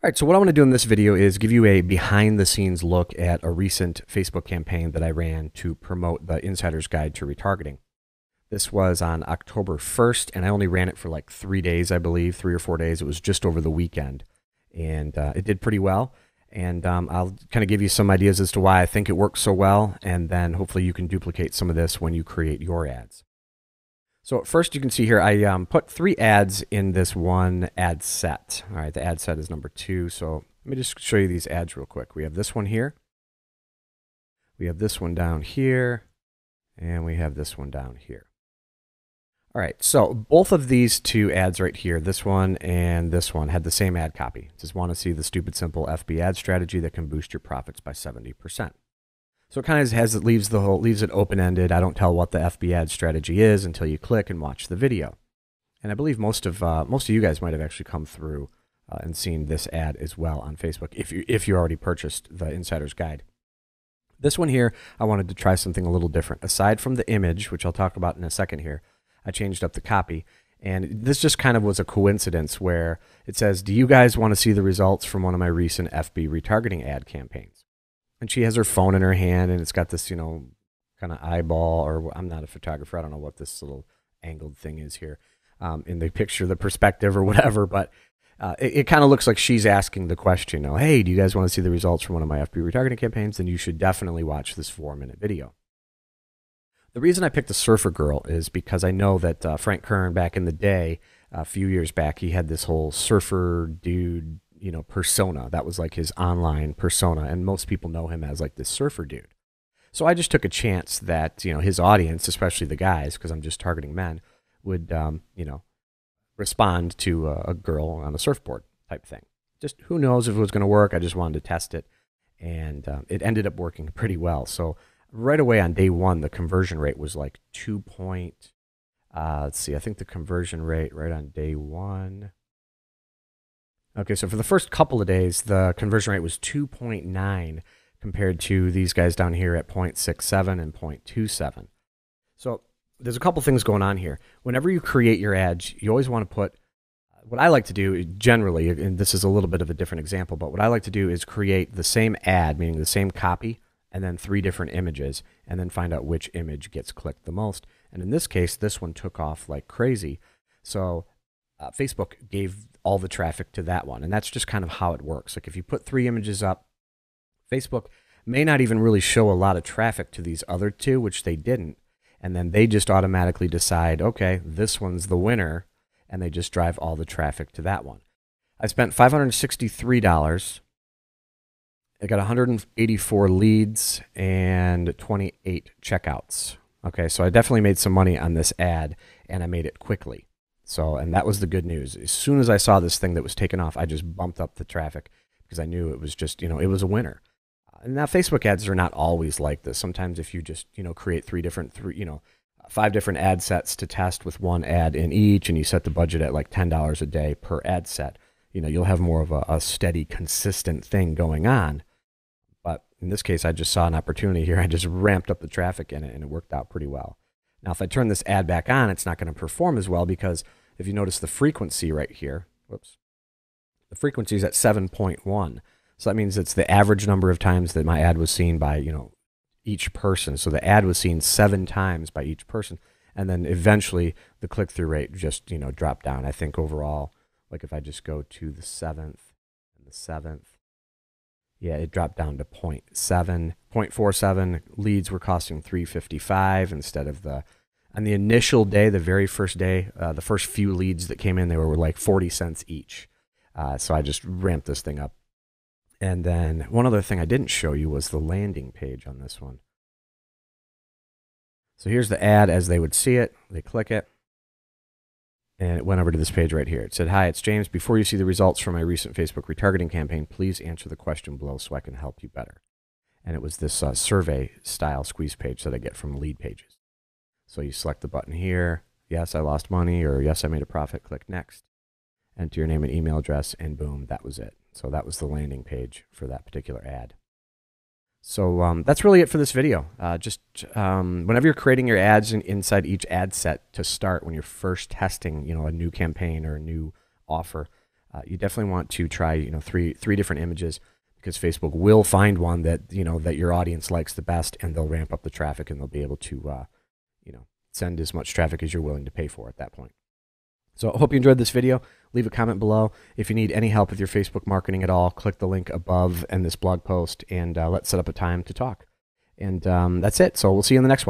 All right, so what I want to do in this video is give you a behind-the-scenes look at a recent Facebook campaign that I ran to promote the Insider's Guide to Retargeting. This was on October 1st, and I only ran it for like 3 days, I believe, 3 or 4 days. It was just over the weekend, and it did pretty well. And I'll kind of give you some ideas as to why I think it works so well, and then hopefully you can duplicate some of this when you create your ads. So at first you can see here, I put 3 ads in this one ad set. All right, the ad set is number 2. So let me just show you these ads real quick. We have this one here. We have this one down here. And we have this one down here. All right, so both of these 2 ads right here, this one and this one, had the same ad copy. Just want to see the stupid simple FB ad strategy that can boost your profits by 70%. So it kind of leaves it open-ended. I don't tell what the FB ad strategy is until you click and watch the video. And I believe most of you guys might have actually come through and seen this ad as well on Facebook if you already purchased the Insider's Guide. This one here, I wanted to try something a little different. Aside from the image, which I'll talk about in a second here, I changed up the copy. And this just kind of was a coincidence where it says, "Do you guys want to see the results from one of my recent FB retargeting ad campaigns?" And she has her phone in her hand, and it's got this, kind of eyeball, or I'm not a photographer. I don't know what this little angled thing is here in the picture, the perspective or whatever. But it kind of looks like she's asking the question, hey, do you guys want to see the results from one of my FB retargeting campaigns? Then you should definitely watch this 4-minute video. The reason I picked the surfer girl is because I know that Frank Kern back in the day, a few years back, he had this whole surfer dude persona. That was like his online persona, and most people know him as like this surfer dude. So I just took a chance that, his audience, especially the guys, because I'm just targeting men, would, respond to a girl on a surfboard type thing. Just who knows if it was going to work. I just wanted to test it, and it ended up working pretty well. So right away on day 1, the conversion rate was like let's see, I think the conversion rate right on day 1. Okay, so for the first couple of days, the conversion rate was 2.9 compared to these guys down here at 0.67 and 0.27. So there's a couple things going on here. Whenever you create your ads, you always want to put, what I like to do generally, and this is a little bit of a different example, but what I like to do is create the same ad, meaning the same copy, and then 3 different images, and then find out which image gets clicked the most. And in this case, this one took off like crazy. So Facebook gave all the traffic to that one. And that's just kind of how it works. Like if you put 3 images up, Facebook may not even really show a lot of traffic to these other 2, which they didn't. And then they just automatically decide, okay, this one's the winner. And they just drive all the traffic to that one. I spent $563. I got 184 leads and 28 checkouts. Okay, so I definitely made some money on this ad, and I made it quickly. So, and that was the good news. As soon as I saw this thing that was taken off, I just bumped up the traffic because I knew it was just, it was a winner. And now Facebook ads are not always like this. Sometimes if you just, create 5 different ad sets to test with 1 ad in each, and you set the budget at like $10 a day per ad set, you'll have more of a steady, consistent thing going on. But in this case, I just saw an opportunity here. I just ramped up the traffic in it, and it worked out pretty well. Now, if I turn this ad back on, it's not going to perform as well because if you notice the frequency right here, the frequency is at 7.1. So that means it's the average number of times that my ad was seen by, each person. So the ad was seen 7 times by each person. And then eventually the click-through rate just, dropped down. I think overall, like if I just go to the 7th and the 7th, yeah, it dropped down to 0.47. Leads were costing $3.55 instead of on the initial day, the very first day, the first few leads that came in, they were like 40 cents each. So I just ramped this thing up. And then one other thing I didn't show you was the landing page on this one. So here's the ad as they would see it. They click it. And it went over to this page right here. It said, "Hi, it's James. Before you see the results from my recent Facebook retargeting campaign, please answer the question below so I can help you better." And it was this survey-style squeeze page that I get from lead pages. So you select the button here. Yes, I lost money, or yes, I made a profit. Click Next. Enter your name and email address, and boom, that was it. So that was the landing page for that particular ad. So that's really it for this video. Whenever you're creating your ads inside each ad set to start, when you're first testing, a new campaign or a new offer, You definitely want to try, three different images, because Facebook will find one that, that your audience likes the best, and they'll ramp up the traffic, and they'll be able to, send as much traffic as you're willing to pay for at that point. So I hope you enjoyed this video. Leave a comment below. If you need any help with your Facebook marketing at all, click the link above in this blog post, and let's set up a time to talk. And that's it. So we'll see you in the next one.